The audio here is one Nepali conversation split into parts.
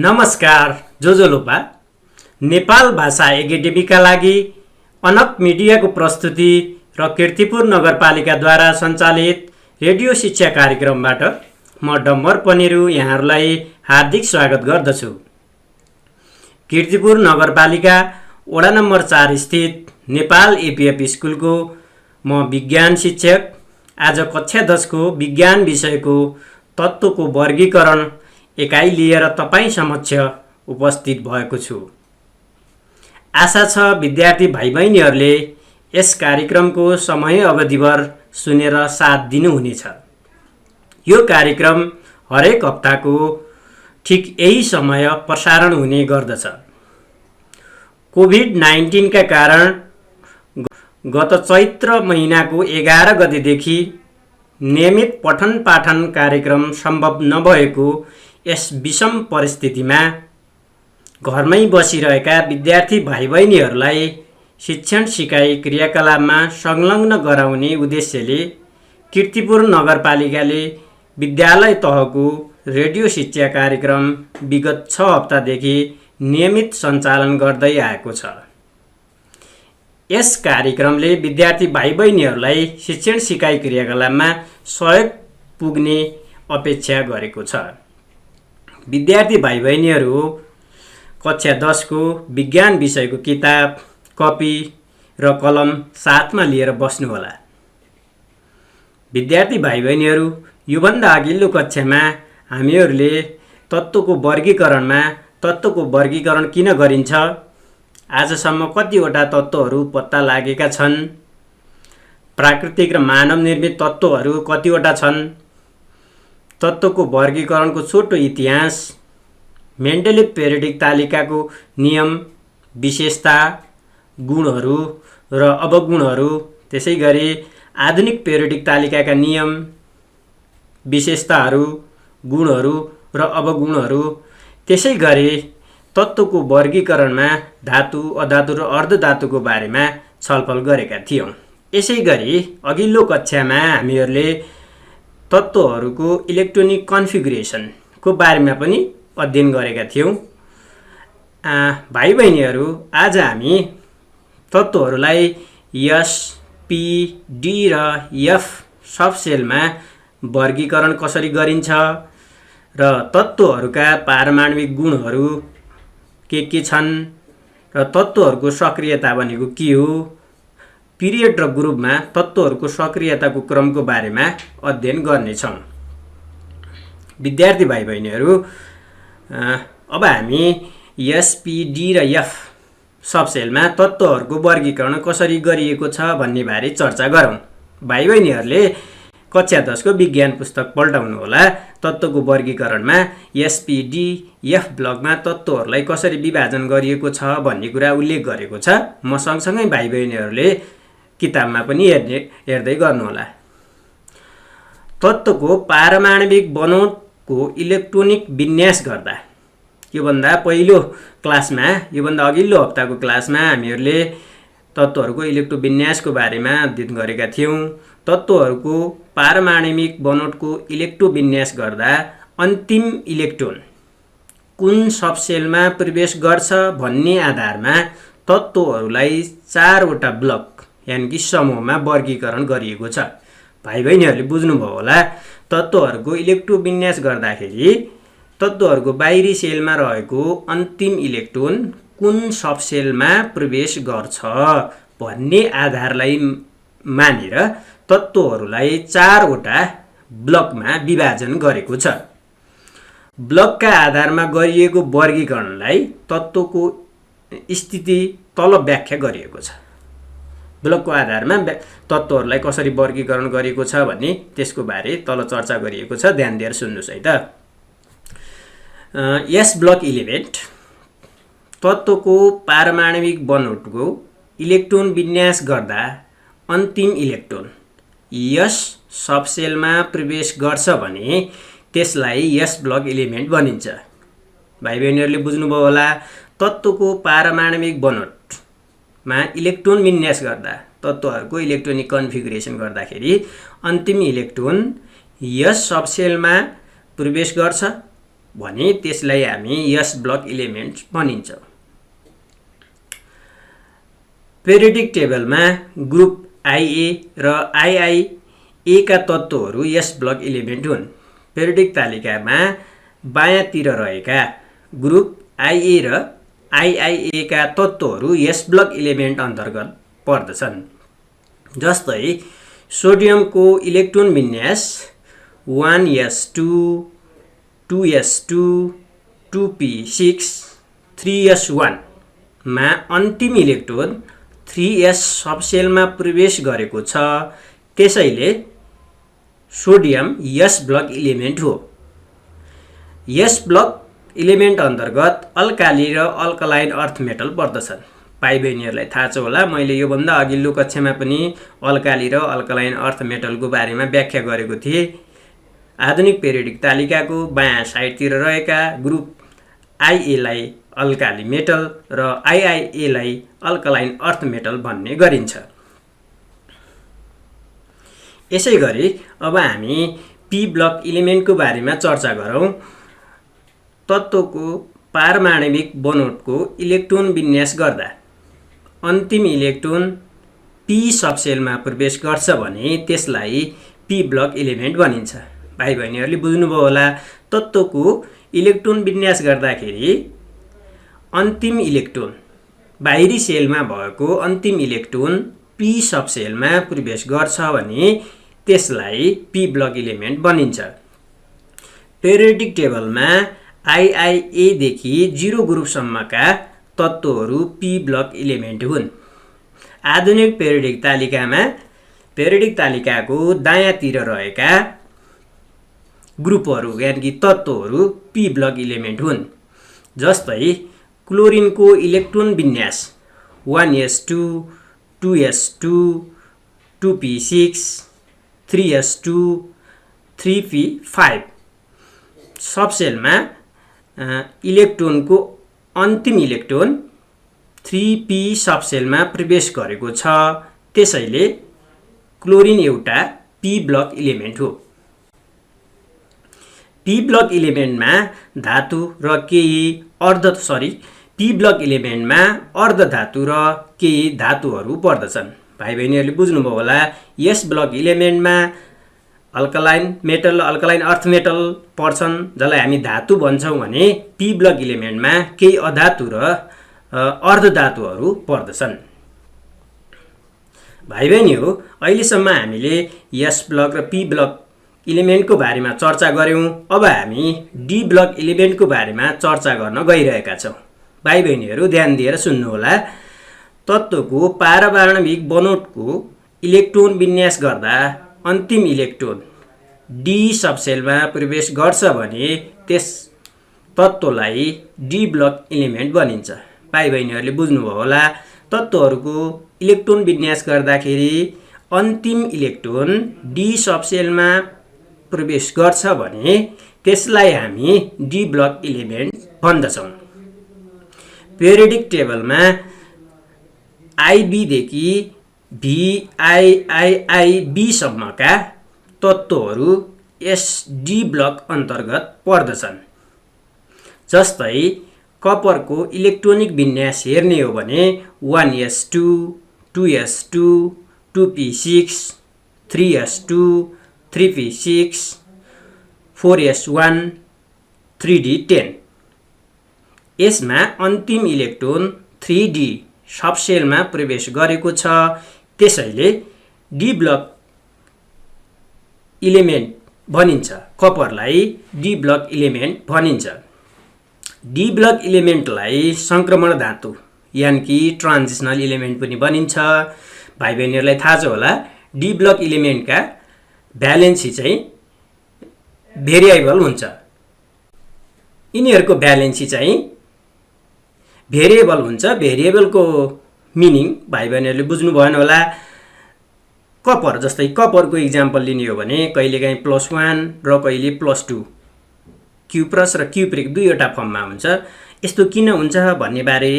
नमस्कार जोजोलोपा नेपाल भाषा एकेडेमीका लागि अनक मिडियाको प्रस्तुति र कीर्तिपुर नगरपालिकाद्वारा सञ्चालित रेडियो शिक्षा कार्यक्रमबाट म डम्बर पनेरू यहाँहरूलाई हार्दिक स्वागत गर्दछु। कीर्तिपुर नगरपालिका वडा नम्बर 4 स्थित नेपाल एपीएफ स्कुलको म विज्ञान शिक्षक आज कक्षा 10 को विज्ञान विषयको तत्त्वको वर्गीकरण एकाइ लिएर तपाईं समक्ष उपस्थित भएको छु। आशा छ विद्यार्थी भाइ बहिनीहरूले यस कार्यक्रमको समय अवधिभर सुनेर साथ दिनुहुनेछ। यो कार्यक्रम हरेक हप्ताको ठिक यही समय प्रसारण हुने गर्दछ। कोभिड-19 का कारण गत चैत्र महिनाको 11 गतेदेखि नियमित पठन पाठन कार्यक्रम सम्भव नभएको यस विषम परिस्थितिमा घरमै बसिरहेका विद्यार्थी भाइ बहिनीहरूलाई शिक्षण सिकाइ क्रियाकलापमा संलग्न गराउने उद्देश्यले कीर्तिपुर नगरपालिकाले विद्यालय तहको रेडियो शिक्षा कार्यक्रम विगत 6 हप्तादेखि नियमित सञ्चालन गर्दै आएको छ। यस कार्यक्रमले विद्यार्थी भाइ बहिनीहरूलाई शिक्षण सिकाइ क्रियाकलापमा सहयोग पुग्ने अपेक्षा गरेको छ। विद्यार्थी भाइ बहिनीहरू कक्षा 10 को विज्ञान विषयको किताब, कपी र कलम साथमा लिएर बस्नुहोला। विद्यार्थी भाइ बहिनीहरू योभन्दा अघिल्लो कक्षामा हामीहरूले तत्त्वको वर्गीकरण किन गरिन्छ, आजसम्म कतिवटा तत्त्वहरू पत्ता लागेका छन्, प्राकृतिक र मानव निर्मित तत्त्वहरू कतिवटा छन्, तत्त्वको वर्गीकरणको छोटो इतिहास, मेन्डेलिभ पेरियोडिक तालिकाको नियम, विशेषता, गुणहरू र अवगुणहरू, त्यसैगरी आधुनिक पेरियोडिक तालिकाका नियम, विशेषताहरू, गुणहरू र अवगुणहरू, त्यसैगरी तत्त्वको वर्गीकरणमा धातु, अधातु र अर्धधातुको बारेमा छलफल गरेका थियौँ। यसैगरी अघिल्लो कक्षामा हामीहरूले तत्त्वहरूको इलेक्ट्रोनिक कन्फिगरेसनको बारेमा पनि अध्ययन गरेका थियौँ। भाइ बहिनीहरू, आज हामी तत्त्वहरूलाई एस, पी, डी र एफ सबसेलमा वर्गीकरण कसरी गरिन्छ र तत्त्वहरूका पारमाणविक गुणहरू के छन् र तत्त्वहरूको सक्रियता भनेको के हो, पिरियड र ग्रुपमा तत्त्वहरूको सक्रियताको क्रमको बारेमा अध्ययन गर्नेछौँ। विद्यार्थी भाइ बहिनीहरू, अब हामी एस, पी, डी र एफ सबसेलमा तत्त्वहरूको वर्गीकरण कसरी गरिएको छ भन्ने बारे चर्चा गरौँ। भाइ बहिनीहरूले कक्षा 10 को विज्ञान पुस्तक पल्टाउनुहोला। तत्त्वको वर्गीकरणमा एस, पी, डी, एफ ब्लकमा तत्त्वहरूलाई कसरी विभाजन गरिएको छ भन्ने कुरा उल्लेख गरेको छ। म सँगसँगै भाइ बहिनीहरूले किताबमा पनि हेर्दै गर्नुहोला। तत्त्वको पारमाणविक बनोटको इलेक्ट्रोनिक विन्यास गर्दा, योभन्दा अघिल्लो हप्ताको क्लासमा हामीहरूले तत्त्वहरूको इलेक्ट्रोविन्यासको बारेमा अध्ययन गरेका थियौँ। तत्त्वहरूको पारमाणविक बनोटको इलेक्ट्रोविन्यास गर्दा अन्तिम इलेक्ट्रोन कुन सबसेलमा प्रवेश गर्छ भन्ने आधारमा तत्त्वहरूलाई 4 वटा ब्लक यानि कि समूहमा वर्गीकरण गरिएको छ। भाइ बहिनीहरूले बुझ्नुभयो होला। तत्त्वहरूको इलेक्ट्रोविन्यास गर्दाखेरि तत्त्वहरूको बाहिरी सेलमा रहेको अन्तिम इलेक्ट्रोन कुन सबसेलमा प्रवेश गर्छ भन्ने आधारलाई मानेर तत्त्वहरूलाई 4 वटा ब्लकमा विभाजन गरेको छ। ब्लकका आधारमा गरिएको वर्गीकरणलाई तत्त्वको स्थिति तल व्याख्या गरिएको छ। ब्लकको आधारमा तत्त्वहरूलाई कसरी वर्गीकरण गरिएको छ भन्ने त्यसको बारे तल चर्चा गरिएको छ। ध्यान दिएर सुन्नुहोस् है त। यस ब्लक इलिमेन्ट तत्त्वको पारमाणविक बनोटको इलेक्ट्रोन विन्यास गर्दा अन्तिम इलेक्ट्रोन यस सबसेलमा प्रवेश गर्छ भने त्यसलाई यस ब्लक इलिमेन्ट भनिन्छ। भाइ बहिनीहरूले बुझ्नुभयो होला। तत्त्वको पारमाणविक बनोटमा इलेक्ट्रोन विन्यास गर्दा, तत्त्वहरूको इलेक्ट्रोनिक कन्फिगरेसन गर्दाखेरि अन्तिम इलेक्ट्रोन यस सबसेलमा प्रवेश गर्छ भने त्यसलाई हामी यस ब्लक इलिमेन्ट भनिन्छ। पेरियोडिक टेबलमा ग्रुप IA र II का तत्त्वहरू यस ब्लक इलिमेन्ट हुन्। पेरियोडिक तालिकामा बायाँतिर रहेका ग्रुप IA र II का तत्त्वहरू यस ब्लक इलिमेन्ट अन्तर्गत पर्दछन्। जस्तै सोडियमको इलेक्ट्रोन विन्यास 1s2 2s2 2p6 3s1 मा अन्तिम इलेक्ट्रोन 3s सबसेलमा प्रवेश गरेको छ, त्यसैले सोडियम यस ब्लक इलिमेन्ट हो। यस ब्लक इलिमेन्ट अन्तर्गत अल्काली र अल्कलाइन अर्थ मेटल पर्दछन्। भाइ बहिनीहरूलाई थाहा छ होला, मैले योभन्दा अघिल्लो कक्षामा पनि अल्काली र अल्कलाइन अर्थ मेटलको बारेमा व्याख्या गरेको थिएँ। आधुनिक पेरियोडिक तालिकाको बायाँ साइडतिर रहेका ग्रुप IA लाई अल्काली मेटल र II लाई अल्कलाइन अर्थ मेटल भन्ने गरिन्छ। यसै गरी अब हामी पी ब्लक इलिमेन्टको बारेमा चर्चा गरौँ। तत्त्वको पारमाणविक बनोटको इलेक्ट्रोन विन्यास गर्दा अन्तिम इलेक्ट्रोन पी सबसेलमा प्रवेश गर्छ भने त्यसलाई पी ब्लक इलिमेन्ट भनिन्छ। भाइ बहिनीहरूले बुझ्नुभयो होला, तत्त्वको इलेक्ट्रोन विन्यास गर्दाखेरि अन्तिम इलेक्ट्रोन बाहिरी सेलमा भएको अन्तिम इलेक्ट्रोन पी सबसेलमा प्रवेश गर्छ भने त्यसलाई पी ब्लक इलिमेन्ट भनिन्छ। पेरियोडिक टेबलमा IIA देखि 0 ग्रुपसम्मका तत्त्वहरू पी ब्लक इलिमेन्ट हुन्। आधुनिक पेरियोडिक तालिकाको दायाँतिर रहेका ग्रुपहरू यानि कि तत्त्वहरू पी ब्लक इलिमेन्ट हुन्। जस्तै क्लोरिनको इलेक्ट्रोन विन्यास 1s2 2s2 2p6 3s2 3p5 सबसेलमा इलेक्ट्रोनको अन्तिम इलेक्ट्रोन 3p सबसेलमा प्रवेश गरेको छ, त्यसैले क्लोरिन एउटा पी ब्लक इलिमेन्ट हो। पी ब्लक इलिमेन्टमा धातु र केही पी ब्लक इलिमेन्टमा अर्धधातु र केही धातुहरू पर्दछन्। भाइ बहिनीहरूले बुझ्नुभयो होला, यस ब्लक इलिमेन्टमा अल्कलाइन अर्थ मेटल पर्छन्, जसलाई हामी धातु भन्छौँ भने पी ब्लक इलिमेन्टमा केही अधातु र अर्धधातुहरू पर्दछन्। भाइ बहिनी हो, अहिलेसम्म हामीले यस ब्लक र पी ब्लक इलिमेन्टको बारेमा चर्चा गऱ्यौँ। अब हामी डी ब्लक इलिमेन्टको बारेमा चर्चा गर्न गइरहेका छौँ। भाइ बहिनीहरू ध्यान दिएर सुन्नुहोला। तत्त्वको पारमाणविक बनोटको इलेक्ट्रोन विन्यास गर्दा अन्तिम इलेक्ट्रोन डी सबसेलमा प्रवेश गर्छ भने त्यस तत्त्वलाई डी ब्लक इलिमेन्ट भनिन्छ। भाइ बहिनीहरूले बुझ्नुभयो होला, तत्त्वहरूको इलेक्ट्रोन विन्यास गर्दाखेरि अन्तिम इलेक्ट्रोन डी सबसेलमा प्रवेश गर्छ भने त्यसलाई हामी डी ब्लक इलिमेन्ट भन्दछौँ। पेरियोडिक टेबलमा IB देखि VIIIB सम्मका तत्त्वहरू यस डी ब्लक अन्तर्गत पर्दछन्। जस्तै कपरको इलेक्ट्रोनिक विन्यास हेर्ने हो भने 1s2 2s2 2p6 3s2 3p6 4s1 3d10 यसमा अन्तिम इलेक्ट्रोन 3d सबसेलमा प्रवेश गरेको छ, त्यसैले डी ब्लक इलिमेन्ट भनिन्छ। कपरलाई डी ब्लक इलिमेन्ट भनिन्छ। डी ब्लक इलिमेन्टलाई संक्रमण धातु यानि कि ट्रान्जिसनल इलिमेन्ट पनि भनिन्छ। भाइ बहिनीहरूलाई थाहा छ होला, डी ब्लक इलिमेन्टका भ्यालेन्सी चाहिँ भेरिएबल हुन्छ। यिनीहरूको भ्यालेन्सी चाहिँ भेरिएबल हुन्छ। भेरिएबलको मिनिङ भाइ बहिनीहरूले बुझ्नु भएन होला। कपर, जस्तै कपरको इक्जाम्पल लिने हो भने कहिलेकाहीँ +1 र कहिले +2 क्युप्रस र क्युप्रिक दुईवटा फर्ममा हुन्छ। यस्तो किन हुन्छ भन्ने बारे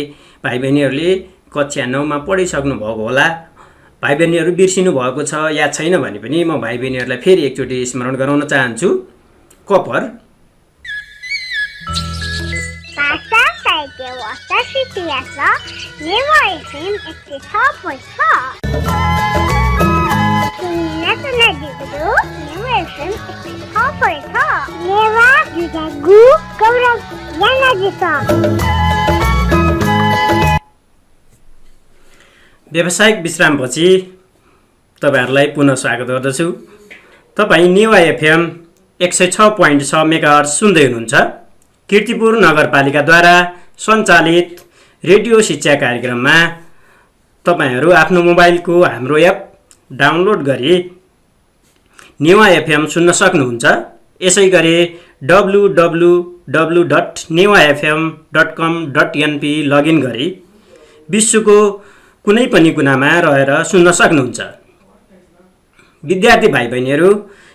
भाइ बहिनीहरूले कक्षा 9 मा पढिसक्नु भएको होला। भाइ बहिनीहरू बिर्सिनु भएको छ, याद छैन भने पनि म भाइ बहिनीहरूलाई फेरि एकचोटि स्मरण गराउन चाहन्छु। कपर सुन्दैछ नेवा एफएम 106.6 सुन्न दिगो नेवा एफएम 106.6 नेवा जुगु गौरव याना जिता व्यावसायिक विश्रामपछि तपाईहरुलाई पुनः स्वागत गर्दछु। तपाई नेवा एफएम 106.6 मेगाहर्ज सुन्दै हुनुहुन्छ। कीर्तिपुर नगरपालिकाद्वारा सञ्चालित रेडियो शिक्षा कार्यक्रममा तपाईहरु आफ्नो मोबाइलको हाम्रो एप डाउनलोड गरी नेवा एफएम सुन्न सक्नुहुन्छ। यसैगरी www.newafm.com.np लगइन गरी विश्वको कुनै पनि कुनामा रहेर सुन्न सक्नुहुन्छ। विद्यार्थी भाइ बहिनीहरु,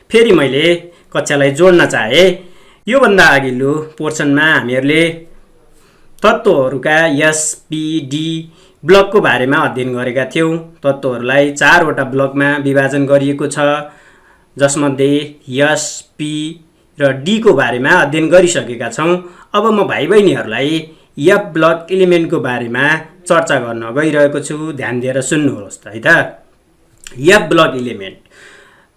फेरि मैले कक्षालाई जोड्न चाहे। यो भन्दा अघिल्लो पोर्सनमा हामीहरुले तत्त्वहरुका एसपीडी ब्लकको बारेमा अध्ययन गरेका थियौं। तत्त्वहरुलाई 4 वटा ब्लकमा विभाजन गरिएको छ, जसमध्ये एस, पी र डी को बारेमा अध्ययन गरिसकेका छौं। अब म भाइ बहिनीहरुलाई एफ ब्लक एलिमेन्टको बारेमा चर्चा गर्न गइरहेको छु। ध्यान दिएर सुन्नुहोस् त है त। एफ ब्लक एलिमेन्ट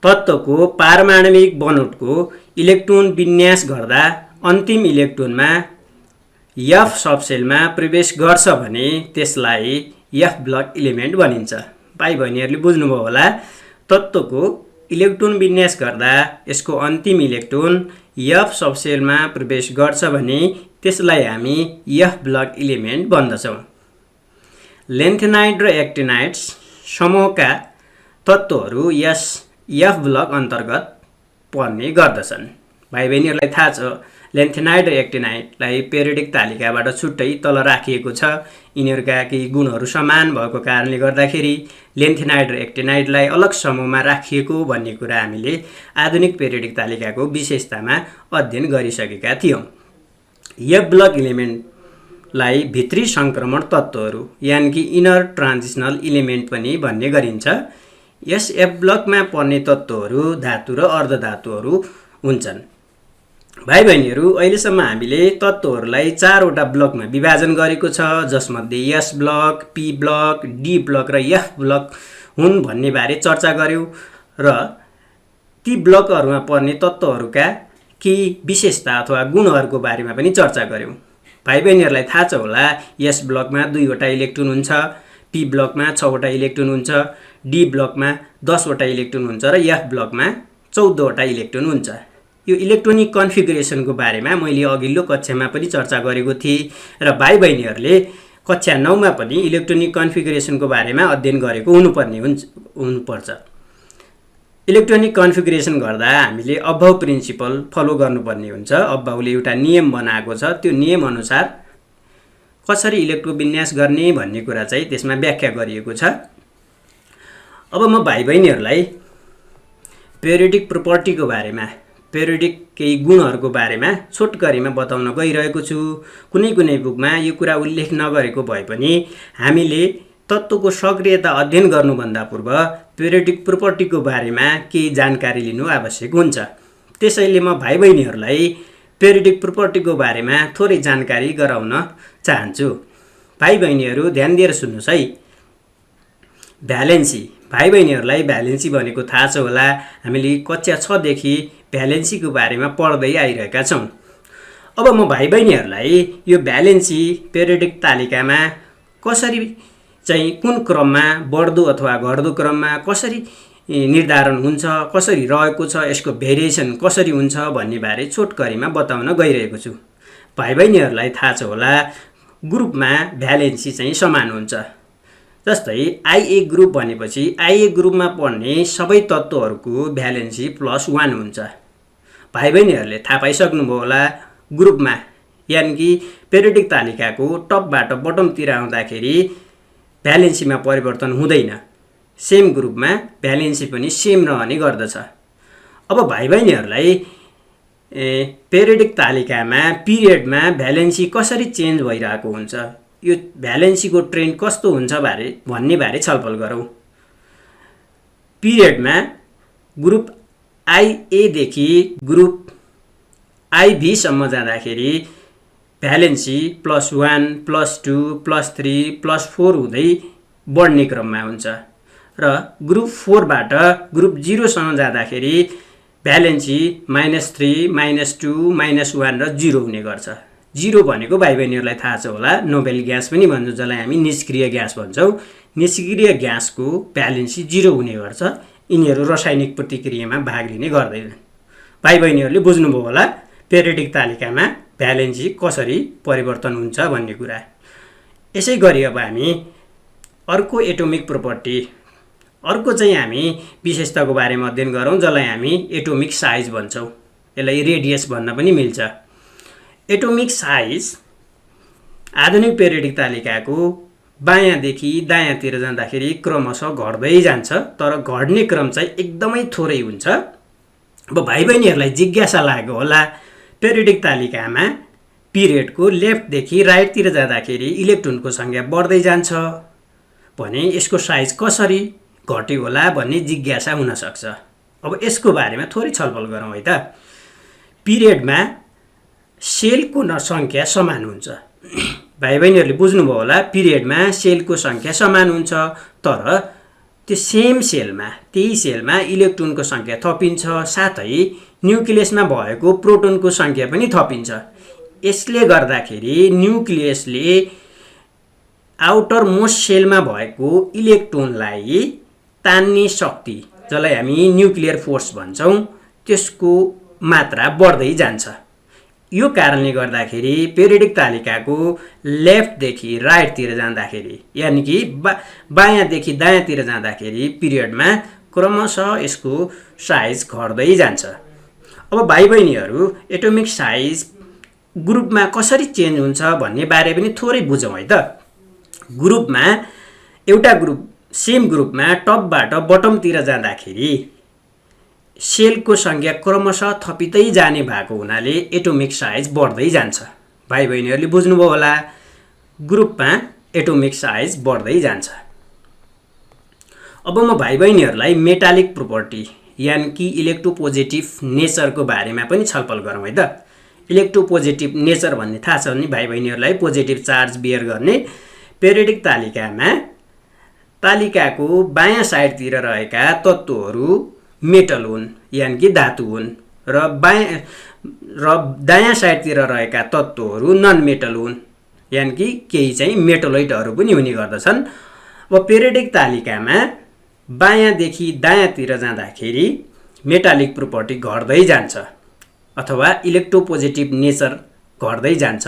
तत्त्वको पारमाणविक बनोटको इलेक्ट्रोन विन्यास गर्दा अन्तिम इलेक्ट्रोनमा एफ सबसेलमा प्रवेश गर्छ भने त्यसलाई एफ ब्लक एलिमेन्ट भनिन्छ। भाइ बहिनीहरुले बुझ्नुभयो होला। तत्त्वको इलेक्ट्रोन विन्यास गर्दा यसको अन्तिम इलेक्ट्रोन एफ सबसेलमा प्रवेश गर्छ भने त्यसलाई हामी एफ ब्लक एलिमेन्ट भन्दछौं। लेन्थेनाइड र एक्टिनाइड्स समूहका तत्त्वहरू यस एफ ब्लक अन्तर्गत पर्ने गर्दछन्। भाइ बहिनीहरुलाई थाहा छ लेन्थेनाइड र एक्टिनाइडलाई पेरियोडिक तालिकाबाट छुट्टै तल राखिएको छ। यिनीहरुका केही गुणहरू समान भएको कारणले गर्दाखेरि लेन्थेनाइड र एक्टिनाइडलाई अलग समूहमा राखिएको भन्ने कुरा हामीले आधुनिक पेरियोडिक तालिकाको विशेषतामा अध्ययन गरिसकेका थियौं। एफ ब्लक एलिमेन्टलाई भित्री संक्रमण तत्त्वहरू यानि कि इनर ट्रान्जिशनल एलिमेन्ट पनि भन्ने गरिन्छ। यस एफ ब्लकमा पर्ने तत्त्वहरू धातु र अर्धधातुहरू हुन्छन्। भाइ बहिनीहरु, अहिलेसम्म हामीले तत्त्वहरूलाई 4 वटा ब्लकमा विभाजन गरेको छ, जसमध्ये S block, P block, D block र एफ ब्लक हुन् भन्ने बारे चर्चा गर्यौं र ती ब्लकहरूमा पर्ने तत्त्वहरूका केही विशेषता अथवा गुणहरूको बारेमा पनि चर्चा गर्यौं। भाइ बहिनीहरुलाई थाहा छ होला एस ब्लकमा 2 वटा इलेक्ट्रोन हुन्छ, पी ब्लकमा 6 वटा इलेक्ट्रोन हुन्छ, डी ब्लकमा 10 वटा इलेक्ट्रोन हुन्छ र एफ ब्लकमा 14 वटा इलेक्ट्रोन हुन्छ। यो इलेक्ट्रोनिक कन्फिगरेसनको बारेमा मैले अघिल्लो कक्षामा पनि चर्चा गरेको थिएँ र भाइ बहिनीहरुले कक्षा 9 मा पनि इलेक्ट्रोनिक कन्फिगरेसनको बारेमा अध्ययन गरेको हुनुपर्छ। इलेक्ट्रोनिक कन्फिगरेसन गर्दा हामीले अभाव प्रिन्सिपल फलो गर्नुपर्ने हुन्छ। अभावले एउटा नियम बनाएको छ। त्यो नियम अनुसार कसरी इलेक्ट्रोविन्यास गर्ने भन्ने कुरा चाहिँ त्यसमा व्याख्या गरिएको छ। अब म भाइ बहिनीहरुलाई पेरियोडिक प्रोपर्टीको बारेमा, पेरियोडिक केही गुणहरूको बारेमा छोटकरीमा बताउन गइरहेको छु। कुनै कुनै बुकमा यो कुरा उल्लेख नगरेको भए पनि हामीले तत्त्वको सक्रियता अध्ययन गर्नुभन्दा पूर्व पेरियोडिक प्रोपर्टीको बारेमा केही जानकारी लिनु आवश्यक हुन्छ। त्यसैले म भाइ बहिनीहरुलाई पेरियोडिक प्रोपर्टीको बारेमा थोरै जानकारी गराउन चाहन्छु। भाइ बहिनीहरु ध्यान दिएर सुन्नुस् है। भ्यालेन्सी, भाइ बहिनीहरुलाई भ्यालेन्सी भनेको थाहा छ होला। हामीले कक्षा 6 देखि भ्यालेन्सीको बारेमा पढ्दै आइरहेका छौं। अब म भाइ बहिनीहरुलाई यो भ्यालेन्सी पेरियोडिक तालिकामा कसरी चाहिँ कुन क्रममा बढ्दो अथवा घट्दो क्रममा कसरी निर्धारण हुन्छ, कसरी रहेको छ, यसको भेरिएसन कसरी हुन्छ भन्ने बारे छोटकरीमा बताउन गइरहेको छु। भाइ बहिनीहरुलाई थाहा छ होला ग्रुपमा भ्यालेन्सी चाहिँ समान हुन्छ। जस्तै आईए ग्रुप भनेपछि आईए ग्रुपमा पर्ने सबै तत्त्वहरूको भ्यालेन्सी +1 हुन्छ। भाइ बहिनीहरुले थाहा पाइसक्नुभयो होला ग्रुपमा यानि कि पेरियोडिक तालिकाको टपबाट बटमतिर आउँदाखेरि भ्यालेन्सीमा परिवर्तन हुँदैन। सेम ग्रुपमा भ्यालेन्सी पनि सेम रहने गर्दछ। अब भाइ बहिनीहरुलाई पेरियोडिक तालिकामा पिरियडमा भ्यालेन्सी कसरी चेन्ज भइरहेको हुन्छ, यो भ्यालेन्सीको ट्रेन्ड कस्तो हुन्छ भन्ने बारे छलफल गरौँ। पिरियडमा ग्रुप आईए देखि ग्रुप आईभी सम्म जाँदाखेरि भ्यालेन्सी +1 +2 +3 +4 हुँदै बढ्ने क्रममा हुन्छ र ग्रुप 4 बाट ग्रुप 0 सम्म जाँदाखेरि भ्यालेन्सी -3 -2 -1 र 0 हुने गर्छ। 0 भनेको भाइ बहिनीहरूलाई थाहा छ होला, नोबेल ग्यास पनि भन्छौँ जसलाई हामी निष्क्रिय ग्यास भन्छौँ। निष्क्रिय ग्यासको भ्यालेन्सी 0 हुने गर्छ। यिनीहरू रासायनिक प्रतिक्रियामा भाग लिने गर्दैनन्। भाइ बहिनीहरूले बुझ्नुभयो होला पेरियोडिक तालिकामा भ्यालेन्सी कसरी परिवर्तन हुन्छ भन्ने कुरा। यसै गरी अब हामी अर्को एटोमिक प्रोपर्टी, अर्को चाहिँ हामी विशेषताको बारेमा अध्ययन गरौँ जसलाई हामी एटोमिक साइज भन्छौँ। यसलाई रेडियस भन्न पनि मिल्छ। एटोमिक साइज आधुनिक पेरियोडिक तालिकाको बायाँदेखि दायाँतिर जाँदाखेरि क्रमशः घट्दै जान्छ, तर घट्ने क्रम चाहिँ एकदमै थोरै हुन्छ। अब भाइ बहिनीहरूलाई जिज्ञासा लाग्यो होला पेरियोडिक तालिकामा पिरियडको लेफ्टदेखि राइटतिर जाँदाखेरि इलेक्ट्रोनको सङ्ख्या बढ्दै जान्छ भने यसको साइज कसरी घट्यो होला भन्ने जिज्ञासा हुन सक्छ। अब यसको बारेमा थोरै छलफल गरौँ है त। पिरियडमा सेलको सङ्ख्या समान हुन्छ। भाइ बहिनीहरूले बुझ्नुभयो होला पिरियडमा सेलको सङ्ख्या समान हुन्छ, तर त्यो सेम सेलमा त्यही सेलमा इलेक्ट्रोनको सङ्ख्या थपिन्छ, साथै न्युक्लियसमा भएको प्रोटोनको सङ्ख्या पनि थपिन्छ। यसले गर्दाखेरि न्युक्लियसले आउटर मोस्ट सेलमा भएको इलेक्ट्रोनलाई तान्ने शक्ति जसलाई हामी न्युक्लियर फोर्स भन्छौँ त्यसको मात्रा बढ्दै जान्छ। यो कारणले गर्दाखेरि पेरियोडिक तालिकाको लेफ्टदेखि राइटतिर जाँदाखेरि यानि कि बायाँदेखि दायाँतिर जाँदाखेरि पिरियडमा क्रमशः यसको साइज घट्दै जान्छ। अब भाइ बहिनीहरू एटोमिक साइज ग्रुपमा कसरी चेन्ज हुन्छ भन्ने बारे पनि थोरै बुझौँ है त। ग्रुपमा एउटा ग्रुप सेम ग्रुपमा टपबाट बटमतिर जाँदाखेरि सेलको सङ्ख्या क्रमशः थपिँदै जाने भएको हुनाले एटोमिक साइज बढ्दै जान्छ। भाइ बहिनीहरूले बुझ्नुभयो होला ग्रुपमा एटोमिक साइज बढ्दै जान्छ। अब म भाइ बहिनीहरूलाई मेटालिक प्रोपर्टी यानि कि इलेक्ट्रोपोजिटिभ नेचरको बारेमा पनि छलफल गरौँ है त। इलेक्ट्रोपोजिटिभ नेचर भन्ने थाहा छ भने भाइ बहिनीहरूलाई पोजिटिभ चार्ज बियर गर्ने पेरियोडिक तालिकामा तालिकाको बायाँ साइडतिर रहेका तत्त्वहरू मेटल हुन् यानि कि धातु हुन् र दायाँ साइडतिर रहेका तत्त्वहरू नन मेटल हुन् यानि कि केही चाहिँ मेटलोइडहरू पनि हुने गर्दछन्। अब पेरियोडिक तालिकामा बायाँदेखि दायाँतिर जाँदाखेरि मेटालिक प्रोपर्टी घट्दै जान्छ अथवा इलेक्ट्रोपोजिटिभ नेचर घट्दै जान्छ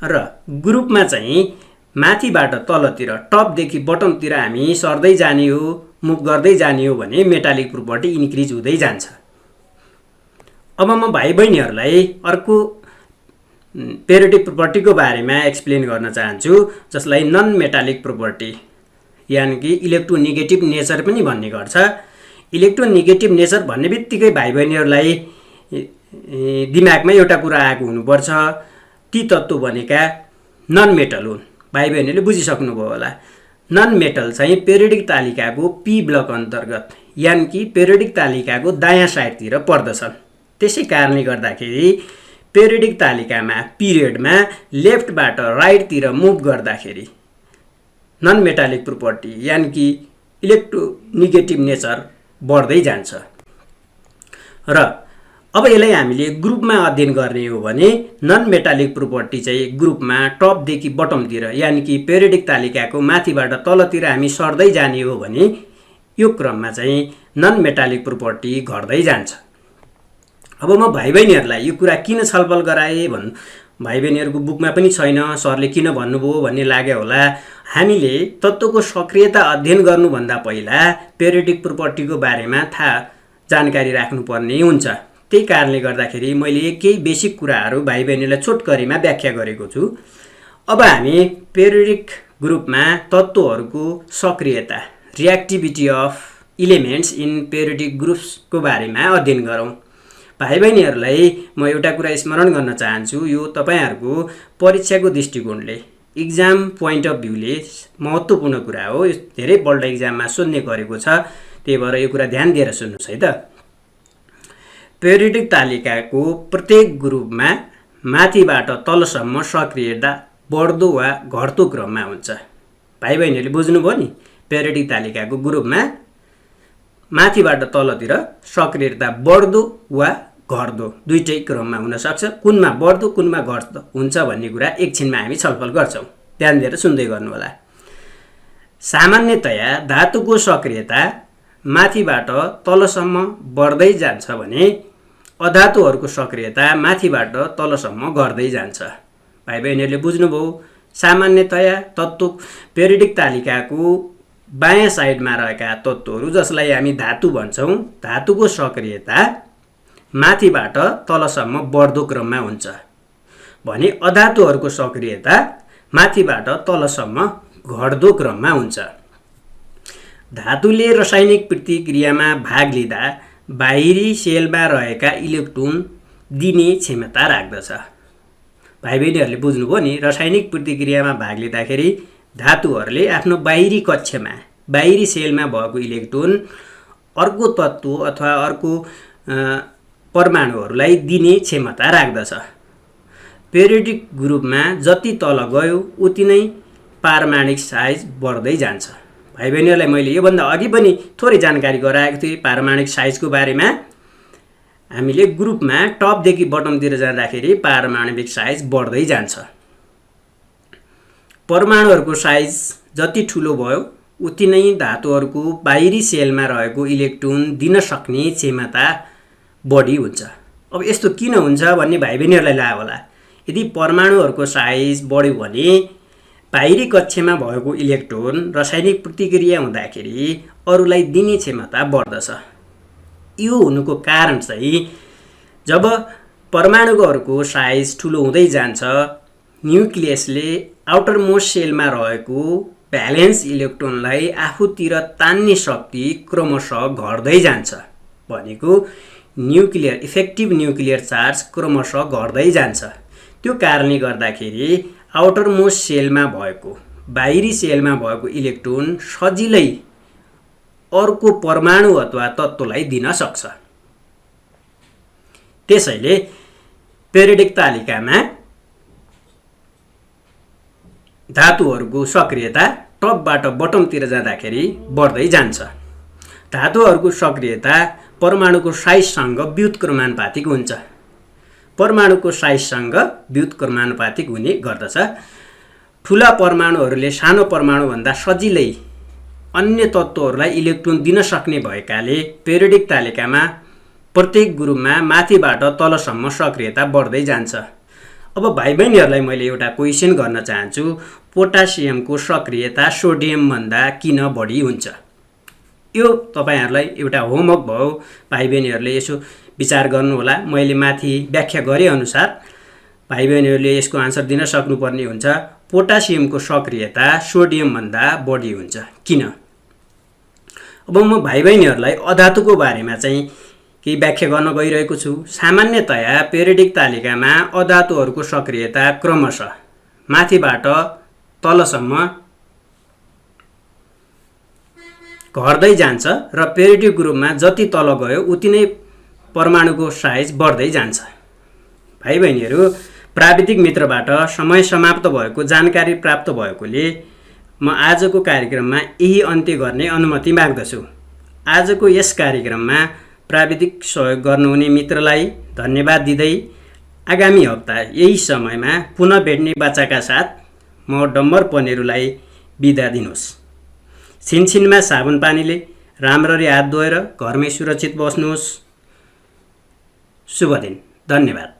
र ग्रुपमा चाहिँ माथिबाट तलतिर टपदेखि बटमतिर हामी सर्दै जाने हो, मुभ गर्दै जाने हो भने मेटालिक प्रोपर्टी इन्क्रिज हुँदै जान्छ। अब म भाइ बहिनीहरूलाई अर्को पेरियोडिक प्रोपर्टीको बारेमा एक्सप्लेन गर्न चाहन्छु जसलाई नन मेटालिक प्रोपर्टी यानि कि इलेक्ट्रोनेगेटिभ नेचर पनि भन्ने गर्छ। इलेक्ट्रोनेगेटिभ नेचर भन्ने बित्तिकै भाइ बहिनीहरूलाई दिमागमा एउटा कुरा आएको हुनुपर्छ, ती तत्त्व भनेका नन मेटल हुन्। भाइ बहिनीहरूले बुझिसक्नुभयो होला नन मेटल चाहिँ पेरियोडिक तालिकाको पी ब्लक अन्तर्गत यानि कि पेरियोडिक तालिकाको दायाँ साइडतिर पर्दछन्। त्यसै कारणले गर्दाखेरि पेरियोडिक तालिकामा पिरियडमा लेफ्टबाट राइटतिर मुभ गर्दाखेरि नन मेटालिक प्रोपर्टी यानि कि इलेक्ट्रोनेगेटिभ नेचर बढ्दै जान्छ। र अब यसलाई हामीले ग्रुपमा अध्ययन गर्ने हो भने नन मेटालिक प्रोपर्टी चाहिँ ग्रुपमा टपदेखि बटमतिर यानि कि पेरियोडिक तालिकाको माथिबाट तलतिर हामी सर्दै जाने हो भने यो क्रममा चाहिँ नन मेटालिक प्रोपर्टी घट्दै जान्छ। अब म भाइ बहिनीहरूलाई यो कुरा किन छलफल गराएँ भाइ बहिनीहरूको बुकमा पनि छैन, सरले किन भन्नुभयो भन्ने लाग्यो होला। हामीले तत्त्वको सक्रियता अध्ययन गर्नुभन्दा पहिला पेरियोडिक प्रोपर्टीको बारेमा जानकारी राख्नुपर्ने हुन्छ। त्यही कारणले गर्दाखेरि मैले केही बेसिक कुराहरू भाइ बहिनीलाई छोटकरीमा व्याख्या गरेको छु। अब हामी पेरियोडिक ग्रुपमा तत्त्वहरूको सक्रियता reactivity of elements in periodic ग्रुप्सको बारेमा अध्ययन गरौँ। भाइ बहिनीहरूलाई म एउटा कुरा स्मरण गर्न चाहन्छु, यो तपाईँहरूको परीक्षाको दृष्टिकोणले इक्जाम पोइन्ट अफ भ्यूले महत्त्वपूर्ण कुरा हो। यो धेरैपल्ट इक्जाममा सोध्ने गरेको छ, त्यही भएर यो कुरा ध्यान दिएर सुन्नुहोस् है त। पेरियोडिक तालिकाको प्रत्येक ग्रुपमा माथिबाट तलसम्म सक्रियता बढ्दो वा घट्दो क्रममा हुन्छ। भाइ बहिनीहरूले बुझ्नुभयो नि, पेरियोडिक तालिकाको ग्रुपमा माथिबाट तलतिर सक्रियता बढ्दो वा घट्दो दुईटै क्रममा हुन सक्छ। कुनमा बढ्दो कुनमा घट्दो हुन्छ भन्ने कुरा एकछिनमा हामी छलफल गर्छौँ, ध्यान दिएर सुन्दै गर्नु होला। सामान्यतया धातुको सक्रियता माथिबाट तलसम्म बढ्दै जान्छ भने अधातुहरूको सक्रियता माथिबाट तलसम्म घट्दै जान्छ। भाइ बहिनीहरूले बुझ्नुभयो। सामान्यतया तत्त्व पेरियोडिक तालिकाको बायाँ साइडमा रहेका तत्त्वहरू जसलाई हामी धातु भन्छौँ, धातुको सक्रियता माथिबाट तलसम्म बढ्दो क्रममा हुन्छ भने अधातुहरूको सक्रियता माथिबाट तलसम्म घट्दो क्रममा हुन्छ। धातुले रासायनिक प्रतिक्रियामा भाग लिँदा बाहिरी सेलमा रहेका इलेक्ट्रोन दिने क्षमता राख्दछ। भाइ बहिनीहरूले बुझ्नुभयो नि, रासायनिक प्रतिक्रियामा भाग लिँदाखेरि धातुहरूले आफ्नो बाहिरी कक्षमा बाहिरी सेलमा भएको इलेक्ट्रोन अर्को तत्त्व अथवा अर्को परमाणुहरूलाई दिने क्षमता राख्दछ। पेरियोडिक ग्रुपमा जति तल गयो उति नै पारमाणिक साइज बढ्दै जान्छ। भाइ बहिनीहरूलाई मैले योभन्दा अघि पनि थोरै जानकारी गराएको थिएँ पारमाणिक साइजको बारेमा। हामीले ग्रुपमा टपदेखि बटमतिर जाँदाखेरि पारमाणविक साइज बढ्दै जान्छ। परमाणुहरूको साइज जति ठुलो भयो उति नै धातुहरूको बाहिरी सेलमा रहेको इलेक्ट्रोन दिन सक्ने क्षमता बढी हुन्छ। अब यस्तो किन हुन्छ भन्ने भाइ बहिनीहरूलाई लाग्यो होला। यदि परमाणुहरूको साइज बढ्यो भने बाहिरी कक्षमा भएको इलेक्ट्रोन रासायनिक प्रतिक्रिया हुँदाखेरि अरूलाई दिने क्षमता बढ्दछ। यो हुनुको कारण चाहिँ जब परमाणुहरूको साइज ठुलो हुँदै जान्छ, न्युक्लियसले आउटर मोस्ट सेलमा रहेको भ्यालेन्स इलेक्ट्रोनलाई आफूतिर तान्ने शक्ति क्रमशः घट्दै जान्छ। भनेको न्युक्लियर इफेक्टिभ न्युक्लियर चार्ज क्रमशः घट्दै जान्छ। त्यो कारणले गर्दाखेरि आउटर मोस्ट सेलमा भएको बाहिरी सेलमा भएको इलेक्ट्रोन सजिलै अर्को परमाणु अथवा तत्त्वलाई दिन सक्छ। त्यसैले पेरियोडिक तालिकामा धातुहरूको सक्रियता टपबाट बटमतिर जाँदाखेरि बढ्दै जान्छ। धातुहरूको सक्रियता परमाणुको साइजसँग व्युत्क्रमानुपातिक हुन्छ। परमाणुको साइजसँग व्युत्क्रमानुपातिक हुने गर्दछ। ठुला परमाणुहरूले सानो परमाणुभन्दा सजिलै अन्य तत्त्वहरूलाई इलेक्ट्रोन दिन सक्ने भएकाले पेरियोडिक तालिकामा प्रत्येक ग्रुपमा माथिबाट तलसम्म सक्रियता बढ्दै जान्छ। अब भाइ बहिनीहरूलाई मैले एउटा क्वेसन गर्न चाहन्छु, पोटासियमको सक्रियता सोडियमभन्दा किन बढी हुन्छ? यो तपाईहरुलाई एउटा होमवर्क भयो। भाइ बहिनीहरूले यसो विचार गर्नुहोला। मैले माथि व्याख्या गरे अनुसार भाइ बहिनीहरूले यसको आन्सर दिन सक्नुपर्ने हुन्छ। पोटासियमको सक्रियता सोडियमभन्दा बढी हुन्छ किन? अब म भाइ बहिनीहरूलाई अधातुको बारेमा चाहिँ केही व्याख्या गर्न गइरहेको छु। सामान्यतया पेरियोडिक तालिकामा अधातुहरूको सक्रियता क्रमशः माथिबाट तलसम्म घट्दै जान्छ र पेरियोडिक ग्रुपमा जति तल गयो उति नै परमाणुको साइज बढ्दै जान्छ। भाइ बहिनीहरू, प्राविधिक मित्रबाट समय समाप्त भएको जानकारी प्राप्त भएकोले म आजको कार्यक्रममा यही अन्त्य गर्ने अनुमति माग्दछु। आजको यस कार्यक्रममा प्राविधिक सहयोग गर्नुहुने मित्रलाई धन्यवाद दिँदै आगामी हप्ता यही समयमा पुनः भेट्ने बाचाका साथ म डम्बर पनेरुलाई बिदा दिनुहोस्। छिनछिनमा साबुन पानीले राम्ररी हात धोएर घरमै सुरक्षित बस्नुहोस्। शुभ दिन। धन्यवाद।